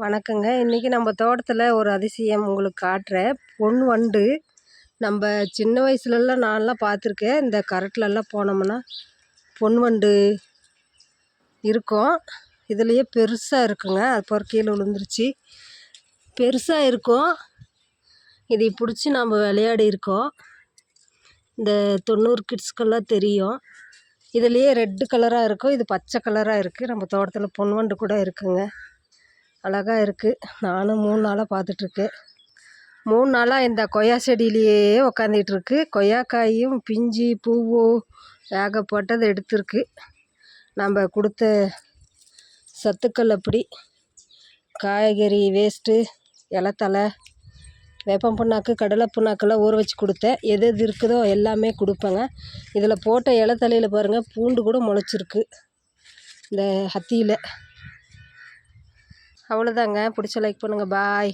வணக்கங்க. இன்றைக்கி நம்ம தோட்டத்தில் ஒரு அதிசயம் உங்களுக்கு காட்டுறேன். பொன் வண்டு. நம்ம சின்ன வயசுலலாம் நான்லாம் பார்த்துருக்கேன். இந்த கரட்டிலலாம் போனோம்னா பொன் வண்டு இருக்கும். இதுலேயே பெருசாக இருக்குங்க. அது பாரு கீழே விழுந்துருச்சு. பெருசாக இருக்கும். இதை பிடிச்சி நம்ம விளையாடி இருக்கோம். இந்த 90 கிட்ஸ்க்கெல்லாம் தெரியும். இதுலேயே ரெட்டு கலராக இருக்கும், இது பச்சை கலராக இருக்குது. நம்ம தோட்டத்தில் பொன் வண்டு கூட இருக்குங்க. அழகாக இருக்குது. நானும் 3 நாளாக பார்த்துட்ருக்கேன். 3 நாளாக இந்த கொய்யா செடியிலேயே உக்காந்துட்டுருக்கு. கொய்யாக்காயும் பிஞ்சு பூவோ ஏகப்பட்டது எடுத்துருக்கு. நம்ம கொடுத்த சத்துக்கள் அப்படி காய்கறி வேஸ்ட்டு, இலத்தலை, வேப்பம் புண்ணாக்கு, கடலை புண்ணாக்கெல்லாம் ஊற வச்சு கொடுத்தேன். எது எது இருக்குதோ எல்லாமே கொடுப்பேங்க. இதில் போட்ட இலத்தலையில் பாருங்கள், பூண்டு கூட முளைச்சிருக்கு இந்த ஹத்தியில். அவ்வளோதாங்க. பிடிச்ச லைக் பண்ணுங்கள். பாய்.